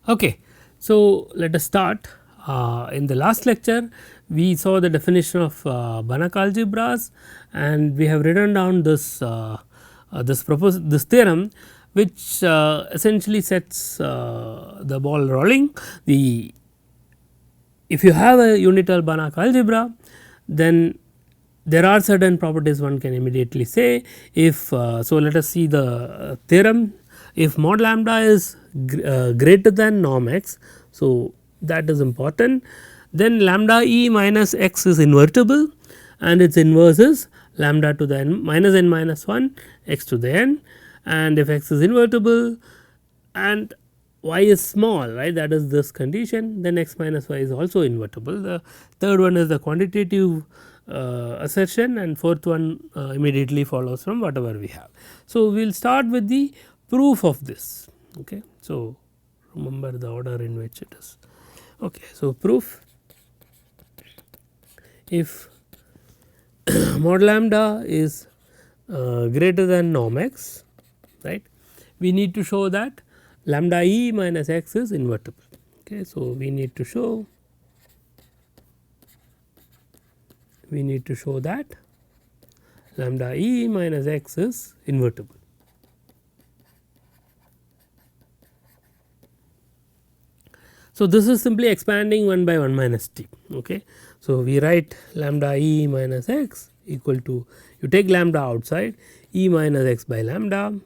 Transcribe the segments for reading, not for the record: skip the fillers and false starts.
Okay. So, let us start. In the last lecture we saw the definition of Banach algebras, and we have written down this this theorem, which essentially sets the ball rolling. The if you have a unital Banach algebra, then there are certain properties one can immediately say. If so, let us see the theorem. If mod lambda is greater than norm x, so that is important, then lambda e minus x is invertible, and its inverse is lambda to the n minus 1 x to the n, and if x is invertible and y is small, right, that is this condition, then x minus y is also invertible. The third one is the quantitative assertion, and fourth one immediately follows from whatever we have. So, we will start with the proof of this. Okay. So, remember the order in which it is. Okay. So, proof, if mod lambda is greater than norm x, right, we need to show that lambda e minus x is invertible. Okay. So, we need to show that lambda e minus x is invertible. So, this is simply expanding 1 by 1 minus t. Okay. So, we write lambda e minus x equal to, you take lambda outside, e minus x by lambda,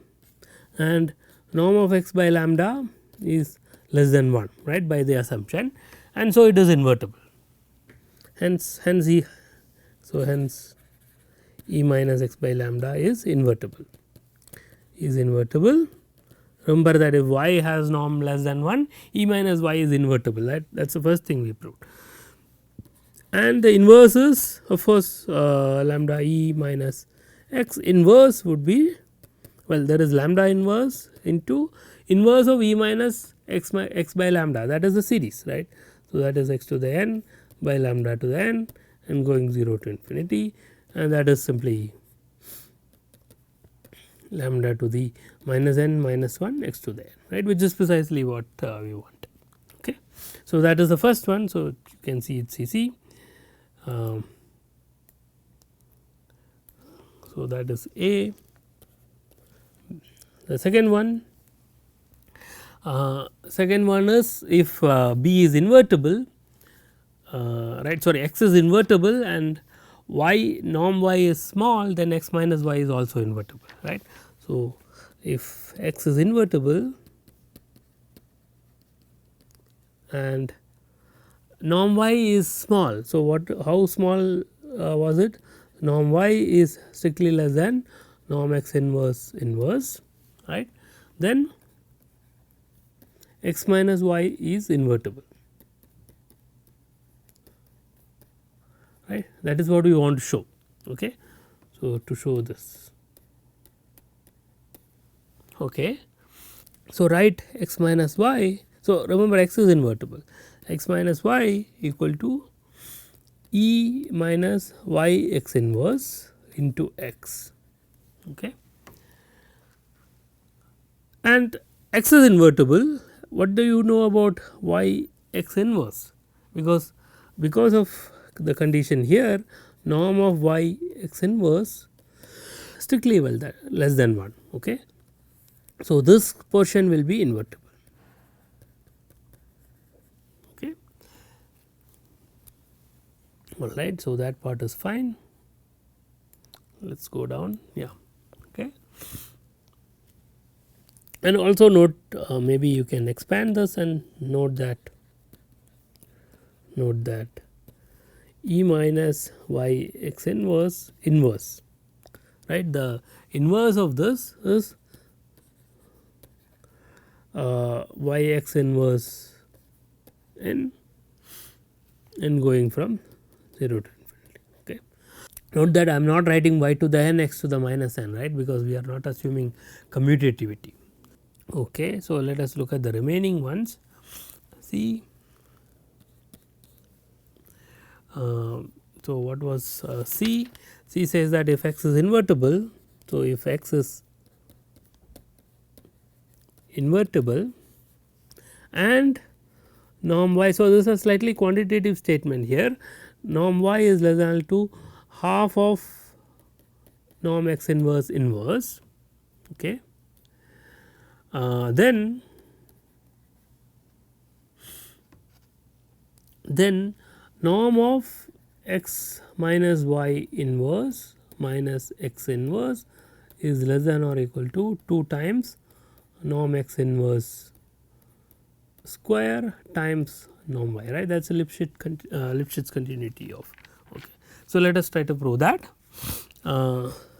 and norm of x by lambda is less than 1, right, by the assumption, and so it is invertible. Hence e, so hence e minus x by lambda is invertible. Remember that if y has norm less than 1, e minus y is invertible, that is the first thing we proved. And the inverse is of course lambda e minus x inverse would be, well, there is lambda inverse into inverse of e minus x by lambda, that is the series, right. So, that is x to the n by lambda to the n and going 0 to infinity, and that is simply lambda to the minus n minus 1 x to the n, right, which is precisely what we want. Okay. So, that is the first one. So, you can see it CC. So, that is A. The second one is if B is invertible, right, sorry, x is invertible and y norm y is small, then x minus y is also invertible, right. So, if x is invertible and norm y is small, so what, how small was it? Norm y is strictly less than norm x inverse, right, then x minus y is invertible, right, that is what we want to show. Okay. So, to show this, okay. So, write x minus y. So, remember x is invertible, x minus y equal to e minus y x inverse into x. Okay. And x is invertible, what do you know about y x inverse? Because of the condition here, norm of y x inverse strictly well that less than 1. Okay. So, this portion will be invertible. Okay. All right. So, that part is fine. Let us go down. Yeah. Okay. And also note, maybe you can expand this and note that e minus y x inverse, right. The inverse of this is y x inverse n and going from 0 to infinity. Okay. Note that I am not writing y to the n x to the minus n, right, because we are not assuming commutativity. Okay. So, let us look at the remaining ones. See, so what was C? C says that if x is invertible, so if x is invertible and norm y. So, this is a slightly quantitative statement here, norm y is less than or equal to half of norm x inverse inverse. Okay. Then norm of x minus y inverse minus x inverse is less than or equal to 2 times norm x inverse square times norm y, right. That is a Lipschitz continuity of. Okay. So, let us try to prove that.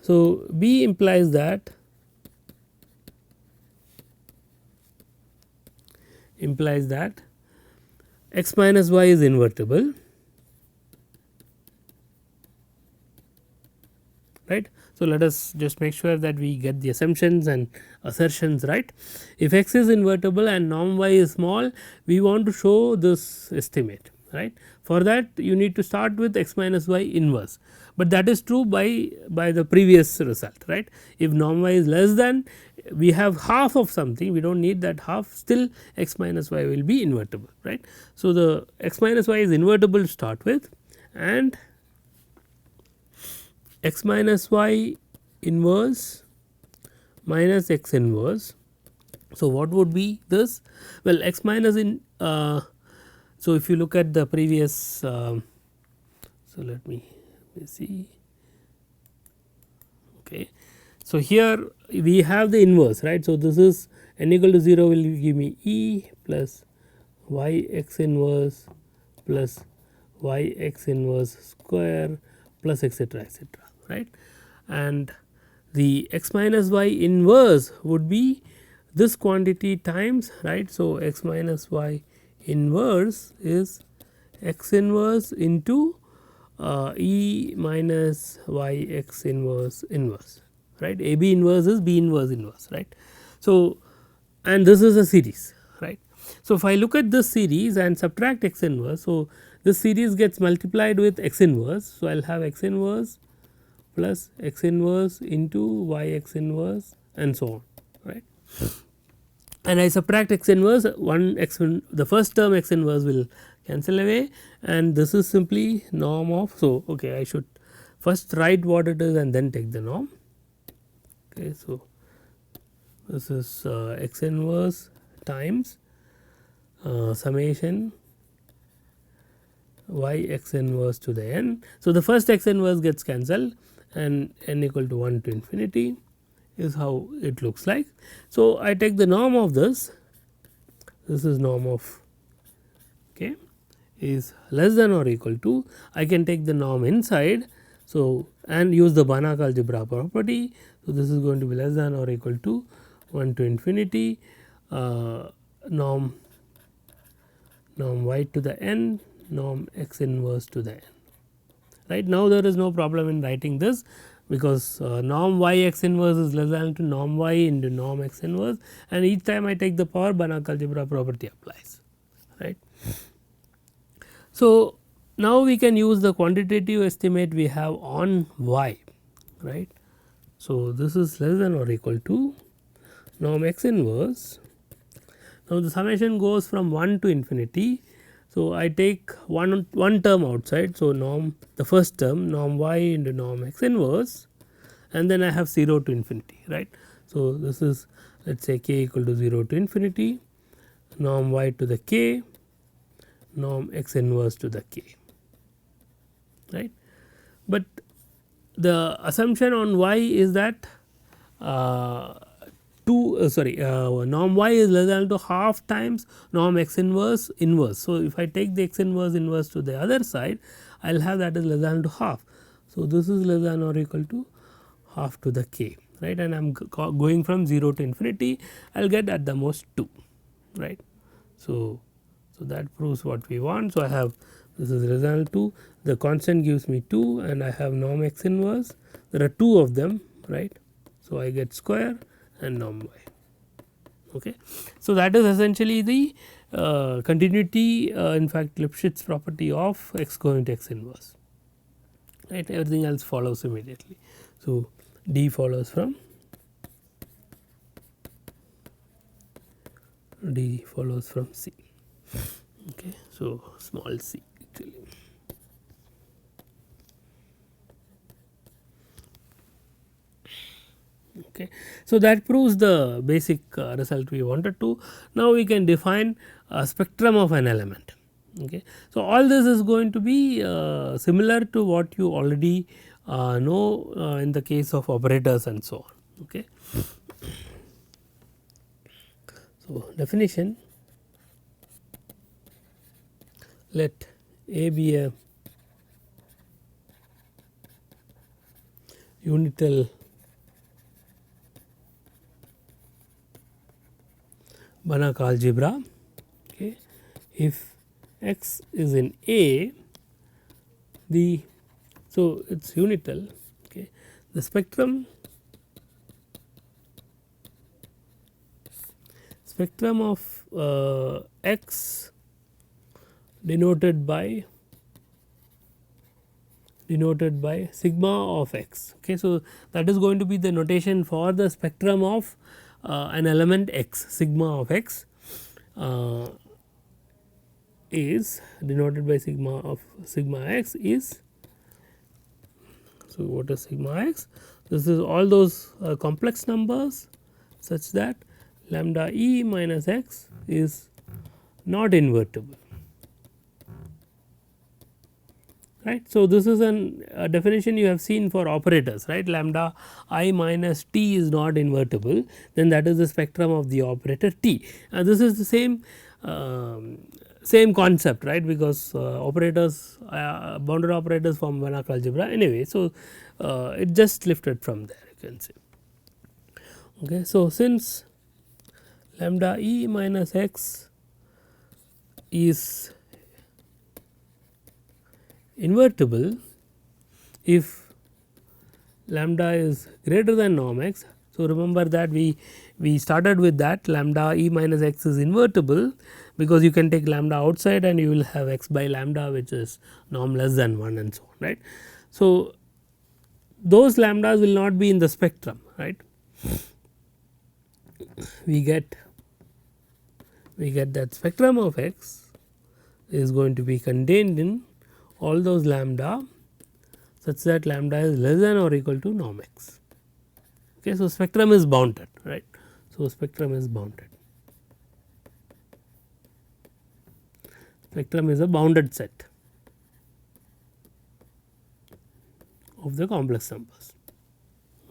So, B implies that x minus y is invertible, right. So, let us just make sure that we get the assumptions and assertions right. If x is invertible and norm y is small, we want to show this estimate, right. For that you need to start with x minus y inverse, but that is true by the previous result, right. If norm y is less than, we have half of something, we do not need that half, still x minus y will be invertible, right. So, the x minus y is invertible to start with, and x minus y inverse minus x inverse. So, what would be this? Well, x minus in. So, if you look at the previous, so let me see. Okay. So, here we have the inverse, right. So, this is n equal to 0 will give me e plus y x inverse plus y x inverse square plus etcetera etcetera, right. And the x minus y inverse would be this quantity times, right. So, x minus y inverse is x inverse into e minus y x inverse inverse, right. A b inverse is b inverse inverse, right. So, and this is a series, right. So, if I look at this series and subtract x inverse, so this series gets multiplied with x inverse. So, I will have x inverse plus x inverse into y x inverse and so on, right. And I subtract x inverse, the first term x inverse will cancel away, and this is simply norm of. So, okay, I should first write what it is and then take the norm. Okay, so this is x inverse times summation y x inverse to the n. So, the first x inverse gets cancelled and n equal to 1 to infinity is how it looks like. So, I take the norm of this is norm of okay, is less than or equal to, I can take the norm inside. So, and use the Banach algebra property. So, this is going to be less than or equal to 1 to infinity norm y to the n norm x inverse to the n. Right now, there is no problem in writing this, because norm y x inverse is less than to norm y into norm x inverse, and each time I take the power, Banach algebra property applies, right. So, now we can use the quantitative estimate we have on y, right. So, this is less than or equal to norm x inverse. Now, the summation goes from 1 to infinity. So, I take one term outside. So, norm, the first term norm y into norm x inverse, and then I have 0 to infinity, right. So, this is, let us say k equal to 0 to infinity norm y to the k norm x inverse to the k, right. But the assumption on y is that norm y is less than to half times norm x inverse inverse. So, if I take the x inverse inverse to the other side, I will have that is less than to half. So, this is less than or equal to half to the k, right, and I am going from 0 to infinity, I will get at the most 2, right. So, that proves what we want. So, I have this is less than 2, the constant gives me 2 and I have norm x inverse, there are 2 of them, right. So, I get square and norm y. Okay. So, that is essentially the continuity, in fact Lipschitz property of x going to x inverse, right, everything else follows immediately. So, D follows from D follows from C. Okay. So, small c actually. Okay. So, that proves the basic result we wanted to. Now, we can define a spectrum of an element. Okay. So, all this is going to be similar to what you already know in the case of operators and so on. Okay. So, definition, let A be a unital Banach algebra. Okay. If x is in A, the so it is unital. Okay. The spectrum of x denoted by sigma of x. Okay. So, that is going to be the notation for the spectrum of an element x, sigma of x is denoted by sigma x is. So, what is sigma x? This is all those complex numbers such that lambda e minus x is not invertible. Right. So, this is a definition you have seen for operators, right. Lambda I minus t is not invertible, then that is the spectrum of the operator t. This is the same concept, right, because operators bounded operators form Banach algebra anyway. So, it just lifted from there, you can say. Okay. So, since lambda e minus x is invertible if lambda is greater than norm x. So, remember that we started with that lambda e minus x is invertible, because you can take lambda outside and you will have x by lambda, which is norm less than 1 and so on, right. So, those lambdas will not be in the spectrum, right. We get that spectrum of x is going to be contained in all those lambda such that lambda is less than or equal to norm x. Okay. So, spectrum is bounded, right. So, spectrum is bounded. Spectrum is a bounded set of the complex numbers.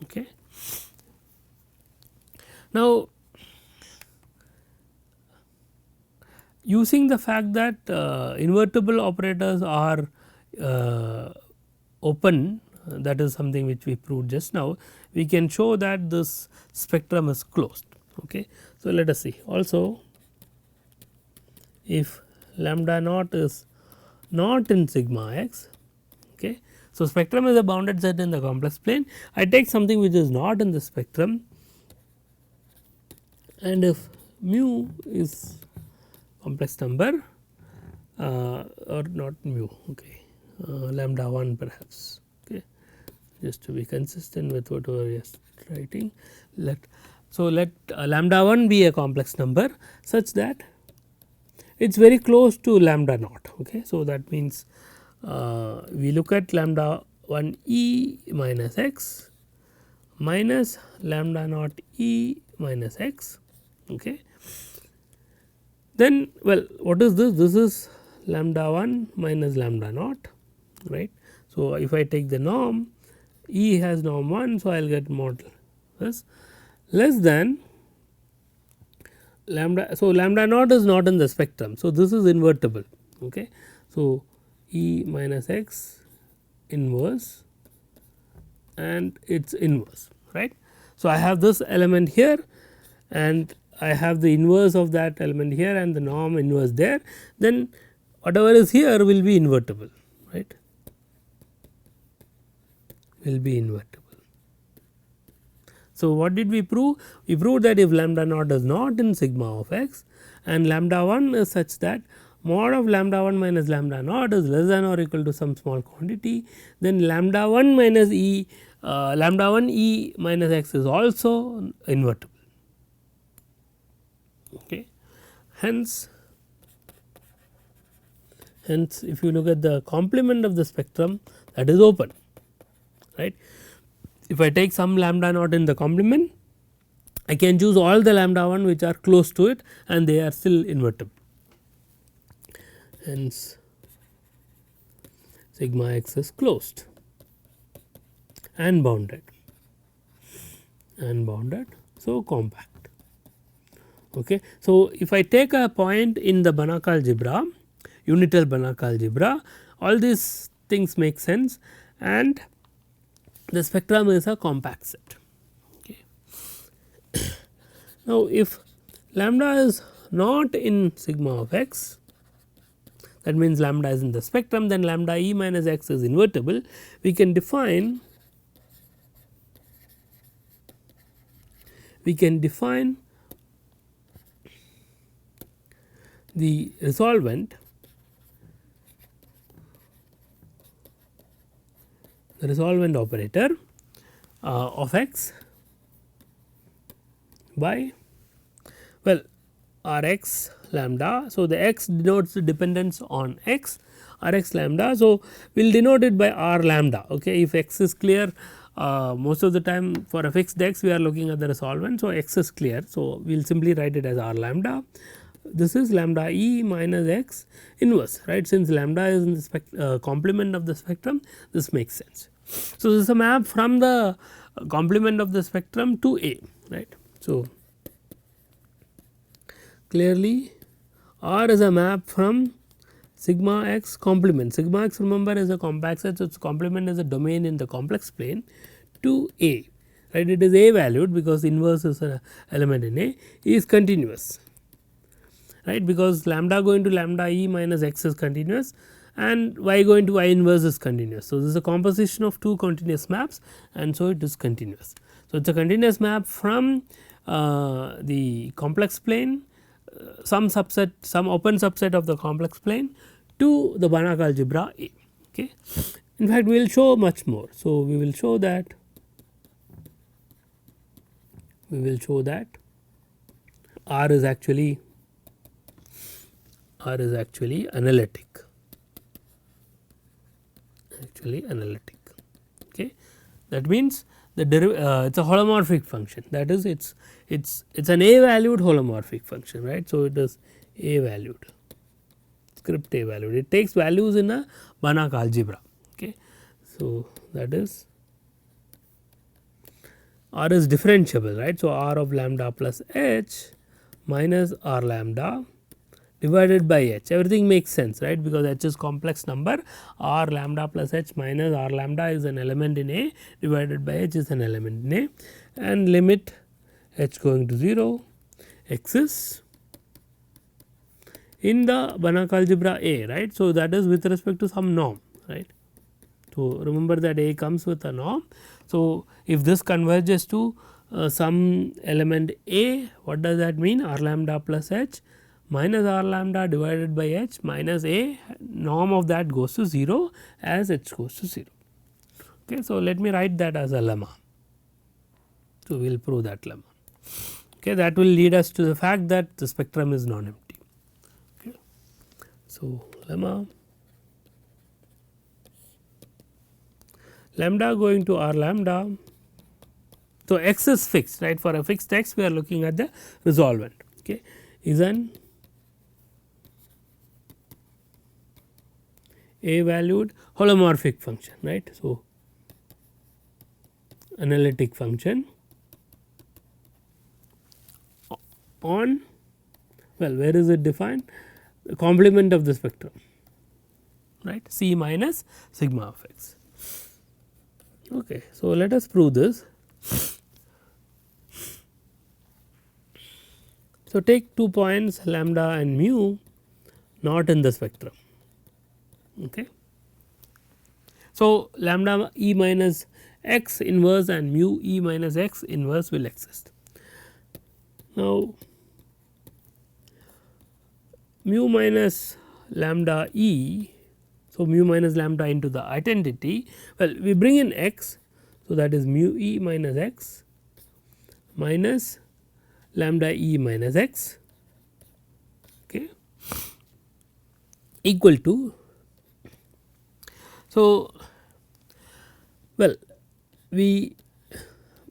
Okay. Now, using the fact that invertible operators are open, that is something which we proved just now, we can show that this spectrum is closed. Okay. So, let us see also if lambda naught is not in sigma x. Okay. So, spectrum is a bounded set in the complex plane. I take something which is not in the spectrum, and if mu is complex number or not mu, okay, lambda 1 perhaps, okay, just to be consistent with whatever we are writing. So, let lambda 1 be a complex number such that it is very close to lambda naught. Okay. So, that means we look at lambda 1 e minus x minus lambda naught e minus x. Okay. Then, well, what is this? This is lambda 1 minus lambda naught, right. So, if I take the norm, e has norm 1. So, I will get mod this less than lambda. So, lambda naught is not in the spectrum. So, this is invertible. Okay. So, e minus x inverse and its inverse, right. So, I have this element here and I have the inverse of that element here and the norm inverse there, then whatever is here will be invertible, right, will be invertible. So, what did we prove? We proved that if lambda naught is not in sigma of x and lambda 1 is such that mod of lambda 1 minus lambda naught is less than or equal to some small quantity, then lambda 1 minus lambda 1 minus x is also invertible. Okay. Hence, if you look at the complement of the spectrum, that is open, right. If I take some lambda naught in the complement, I can choose all the lambda 1 which are close to it and they are still invertible. Hence, sigma x is closed and bounded, so compact. Okay. So, if I take a point in the Banach algebra, unital Banach algebra, all these things make sense and the spectrum is a compact set. Okay. Now, if lambda is not in sigma of x, that means lambda is in the spectrum, then lambda e minus x is invertible. We can define the resolvent operator of x by, well, r x lambda. So, the x denotes the dependence on x, r x lambda. So, we will denote it by r lambda. Okay. If x is clear, most of the time for a fixed x we are looking at the resolvent. So, x is clear. So, we will simply write it as r lambda. This is lambda e minus x inverse, right, since lambda is in the complement of the spectrum, this makes sense. So, this is a map from the complement of the spectrum to A, right. So, clearly R is a map from sigma x complement. Sigma x, remember, is a compact set, so its complement is a domain in the complex plane to A, right. It is A valued because inverse is an element in A, is continuous, right, because lambda going to lambda e minus x is continuous and y going to y inverse is continuous. So, this is a composition of two continuous maps and so it is continuous. So, it is a continuous map from the complex plane, some open subset of the complex plane to the Banach algebra A. Okay. In fact, we will show much more. So, we will show that R is actually analytic. Okay. That means the it is a holomorphic function, that is it is an A valued holomorphic function, right. So, it is A valued, script A valued, it takes values in a Banach algebra. Okay. So, that is R is differentiable, right. So, R of lambda plus h minus R lambda divided by h, everything makes sense, right, because h is complex number, r lambda plus h minus r lambda is an element in A divided by h is an element in A, and limit h going to 0 exists in the Banach algebra A, right. So, that is with respect to some norm, right. So, remember that A comes with a norm. So, if this converges to some element A, what does that mean? R lambda plus h minus r lambda divided by h minus A, norm of that goes to 0 as h goes to 0. Okay. So, let me write that as a lemma. So, we will prove that lemma. Okay. That will lead us to the fact that the spectrum is non-empty. Okay. So, lemma lambda going to r lambda. So, x is fixed, right. For a fixed x we are looking at the resolvent, okay, is an A valued holomorphic function, right. So, analytic function on, well, where is it defined? The complement of the spectrum, right, C minus sigma of x. Okay. So, let us prove this. So, take 2 points lambda and mu not in the spectrum. Okay. So, lambda e minus x inverse and mu e minus x inverse will exist. Now, mu minus lambda e, so mu minus lambda into the identity, well, we bring in x. So, that is mu e minus x minus lambda e minus x equal to. So, well, we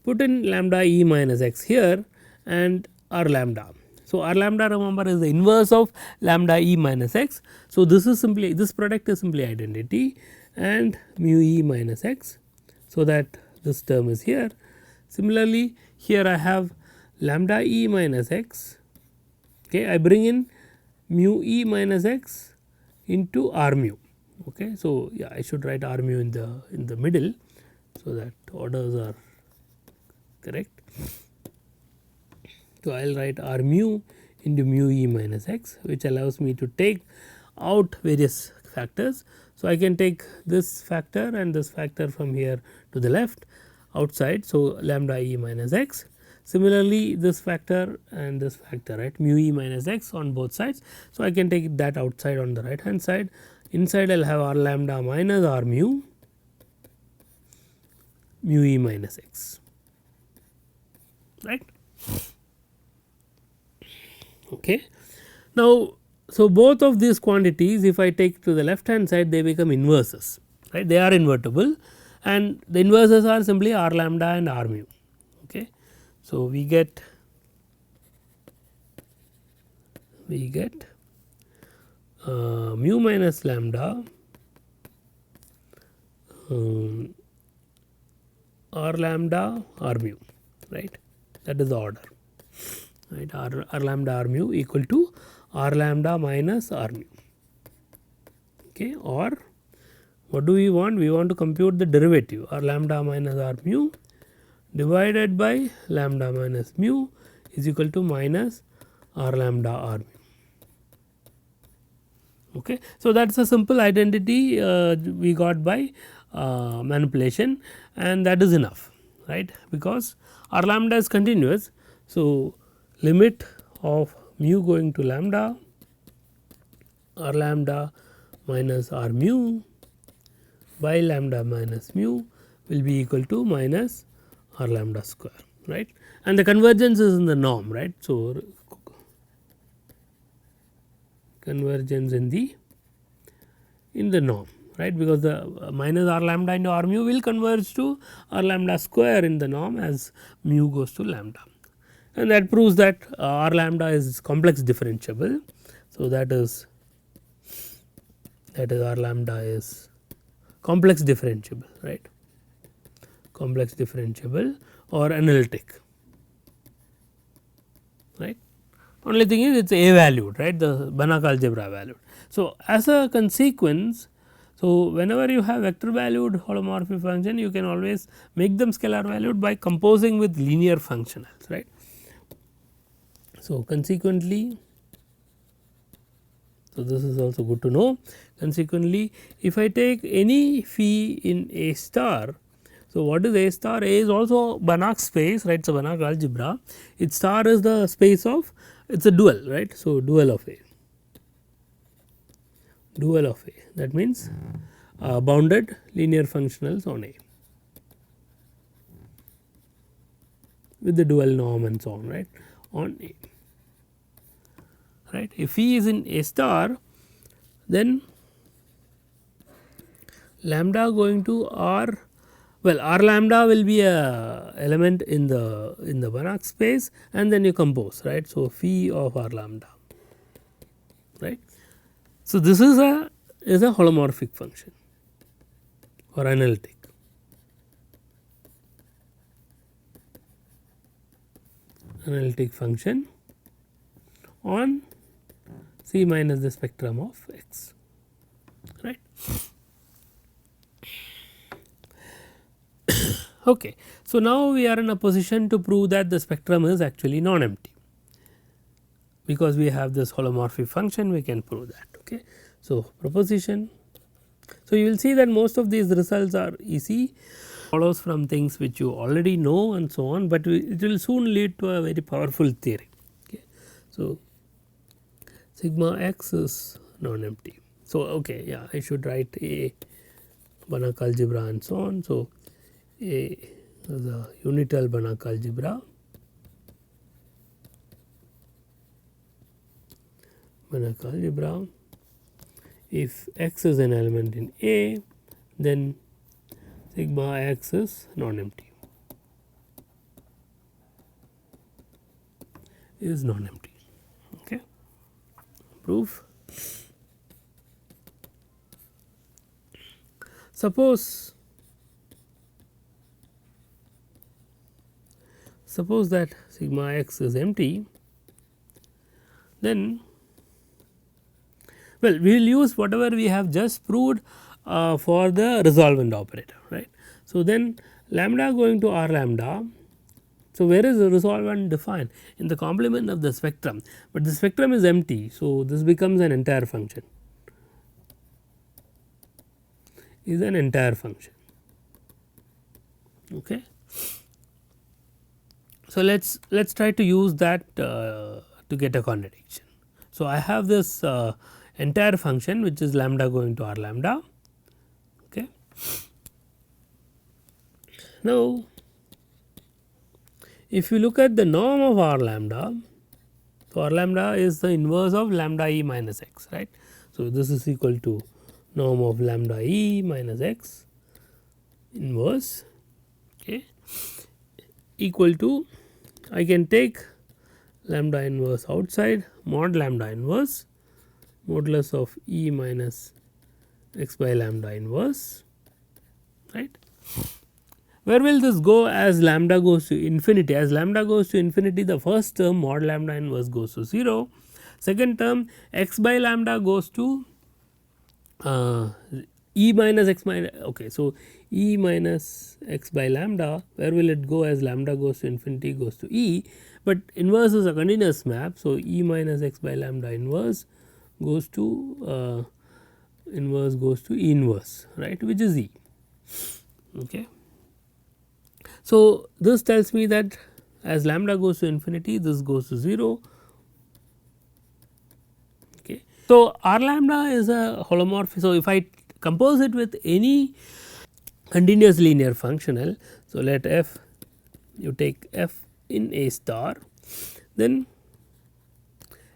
put in lambda e minus x here and r lambda. So, r lambda remember is the inverse of lambda e minus x. So, this is simply, this product is simply identity and mu e minus x. So, that this term is here. Similarly, here I have lambda e minus x, okay. I bring in mu e minus x into r mu, okay. So, yeah, I should write r mu in the middle, so that orders are correct. So, I will write r mu into mu e minus x, which allows me to take out various factors. So, I can take this factor and this factor from here to the left outside. So, lambda e minus x. Similarly, this factor and this factor, right, mu e minus x on both sides. So, I can take that outside on the right hand side. Inside I will have r lambda minus r mu e minus x, right. Okay. Now, so both of these quantities, if I take to the left hand side, they become inverses, right, they are invertible, and the inverses are simply r lambda and r mu. Okay. So, we get mu minus lambda r lambda r mu, right, that is the order, right, r lambda r mu equal to r lambda minus r mu, okay. Or what do we want? We want to compute the derivative, r lambda minus r mu divided by lambda minus mu is equal to minus r lambda r mu. Okay. So, that is a simple identity we got by manipulation, and that is enough, right, because r lambda is continuous. So, limit of mu going to lambda, r lambda minus r mu by lambda minus mu will be equal to minus r lambda square, right, and the convergence is in the norm, right. So, convergence in the norm, right, because the minus r lambda into r mu will converge to r lambda square in the norm as mu goes to lambda, and that proves that r lambda is complex differentiable. So, that is r lambda is complex differentiable, right, complex differentiable or analytic, right. Only thing is it is a valued, right, the Banach algebra valued. So, as a consequence, so whenever you have vector valued holomorphic function, you can always make them scalar valued by composing with linear functionals, right. So, consequently, so this is also good to know. Consequently, if I take any phi in A star, so what is A star? A is also Banach space, right, it is a Banach algebra. Its star is the space of, it is a dual, right. So, dual of A, that means bounded linear functionals on A with the dual norm and so on, right, on A, right. If phi is in A star, then lambda going to r, well, r lambda will be a element in the Banach space, and then you compose, right. So, phi of r lambda, right. So, this is a holomorphic function or analytic, function on C minus the spectrum of x, right. Okay. So, now we are in a position to prove that the spectrum is actually non-empty, because we have this holomorphic function, we can prove that. Okay. So, proposition. So, you will see that most of these results are easy, follows from things which you already know and so on, but it will soon lead to a very powerful theory. Okay. So, sigma x is non-empty. So, okay, yeah, I should write a Banach algebra and so on. So, a the unital Banach algebra, if x is an element in A, then sigma x is non-empty, is non-empty. Okay. Proof. Suppose that sigma x is empty, then well, we will use whatever we have just proved for the resolvent operator, right. So, then lambda going to R lambda. So, where is the resolvent defined? In the complement of the spectrum, but the spectrum is empty. So, this becomes an entire function, is an entire function. Okay. So, let us try to use that to get a contradiction. So, I have this entire function which is lambda going to R lambda. Okay. Now, if you look at the norm of R lambda, so R lambda is the inverse of lambda e minus x, right. So, this is equal to norm of lambda e minus x inverse, okay, equal to, I can take lambda inverse outside, mod lambda inverse modulus of e minus x by lambda inverse, right. Where will this go as lambda goes to infinity? As lambda goes to infinity, the first term mod lambda inverse goes to 0, second term x by lambda goes to e minus x minus, okay. So, e minus x by lambda, where will it go as lambda goes to infinity goes to e, but inverse is a continuous map. So, e minus x by lambda inverse goes to e inverse, right, which is e. Okay. So, this tells me that as lambda goes to infinity, this goes to 0. Okay. So, R lambda is a holomorphic. So, if I compose it with any continuous linear functional. So, let f, you take f in A star, then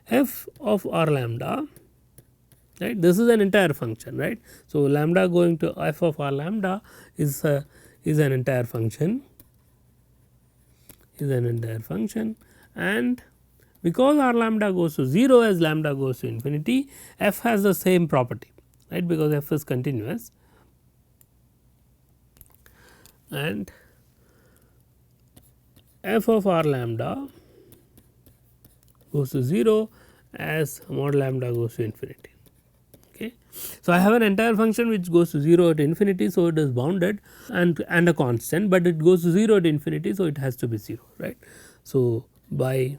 f of R lambda, right, this is an entire function, right. So, lambda going to f of R lambda is an entire function, and because R lambda goes to 0 as lambda goes to infinity, f has the same property, right, because f is continuous, and f of R lambda goes to 0 as mod lambda goes to infinity. Okay. So, I have an entire function which goes to 0 at infinity. So, it is bounded and a constant, but it goes to 0 at infinity. So, it has to be 0, right. So, by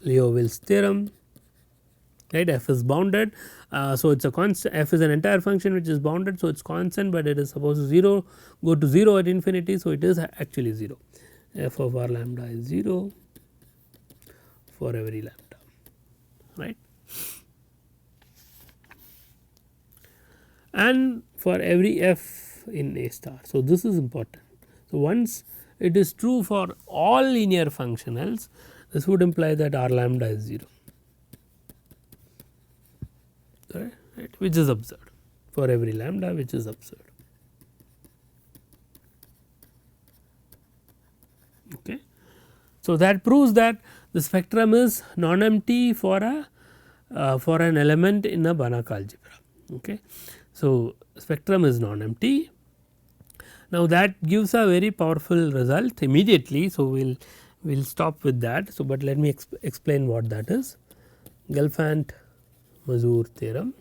Liouville's theorem, right, f is bounded. So, it is a constant, f is an entire function which is bounded. So, it is constant, but it is supposed to go to 0 at infinity. So, it is actually 0, f of R lambda is 0 for every lambda, right, and for every f in A star. So, this is important. So, once it is true for all linear functionals, this would imply that R lambda is 0, right, which is absurd for every lambda, which is absurd. Okay. So, that proves that the spectrum is non-empty for an element in a Banach algebra. Okay. So, spectrum is non-empty. Now, that gives a very powerful result immediately. So, we will stop with that. So, but let me explain what that is. Gelfand-Mazur theorem.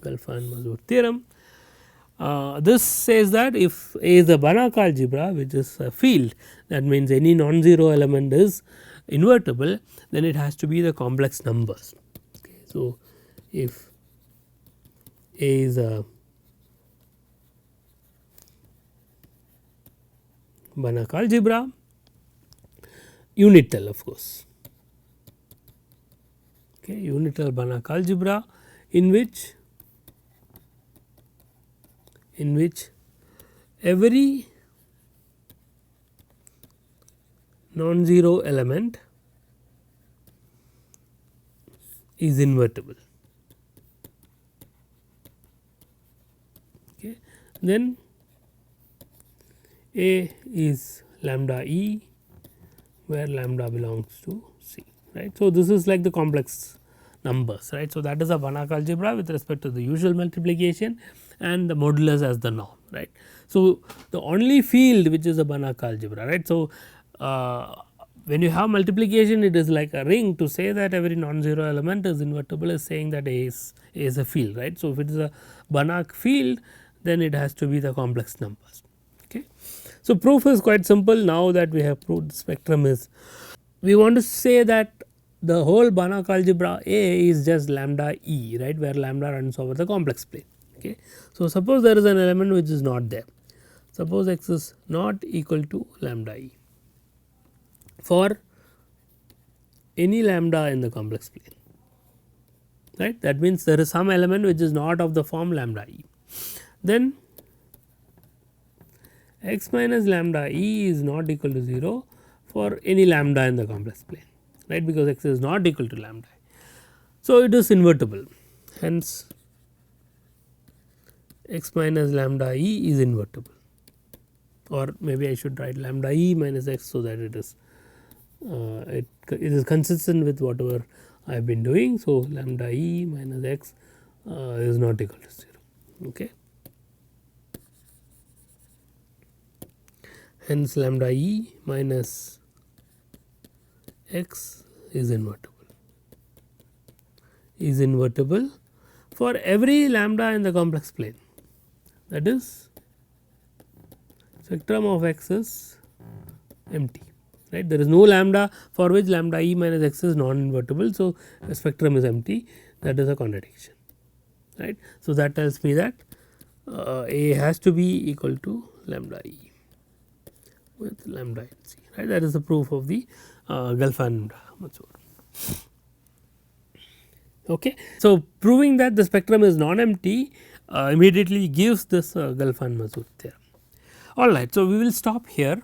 Gelfand-Mazur theorem. This says that if A is a Banach algebra, which is a field, that means any non-zero element is invertible, then it has to be the complex numbers. Okay. So, if A is a Banach algebra, unital of course, okay, unital Banach algebra in which every non-zero element is invertible. Okay. Then A is lambda E, where lambda belongs to C, right. So, this is like the complex numbers, right. So, that is a Banach algebra with respect to the usual multiplication and the modulus as the norm, right. So, the only field which is a Banach algebra, right. So, when you have multiplication, it is like a ring. To say that every non-zero element is invertible is saying that A is a field, right. So, if it is a Banach field, then it has to be the complex numbers. Okay. So, proof is quite simple. Now that we have proved the spectrum is, we want to say that the whole Banach algebra A is just lambda E, right, where lambda runs over the complex plane. Okay. So, suppose there is an element which is not there. Suppose x is not equal to lambda E for any lambda in the complex plane, right. That means, there is some element which is not of the form lambda E. Then x minus lambda E is not equal to 0 for any lambda in the complex plane, right, because x is not equal to lambda. So, it is invertible, hence x minus lambda E is invertible, or maybe I should write lambda E minus x, so that it is consistent with whatever I have been doing. So, lambda E minus x is not equal to 0. Okay. Hence, lambda E minus x is invertible for every lambda in the complex plane, that is spectrum of x is empty, right. There is no lambda for which lambda E minus x is non-invertible. So, the spectrum is empty, that is a contradiction, right. So, that tells me that A has to be equal to lambda E with lambda in C, right. That is the proof of the Gelfand-Mazur. Okay. So, proving that the spectrum is non-empty immediately gives this Gelfand-Mazur theorem. All right. So, we will stop here.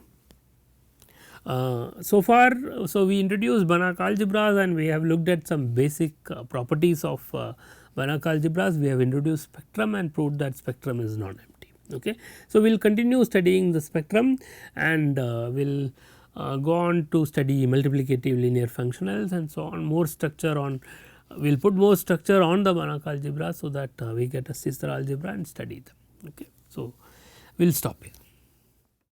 So far, so we introduced Banach algebras and we have looked at some basic properties of Banach algebras. We have introduced spectrum and proved that spectrum is non-empty. Okay. So, we will continue studying the spectrum and we will go on to study multiplicative linear functionals and so on, more structure on, we will put more structure on the Banach algebra, so that we get a sister algebra and study them. Okay. So, we will stop here.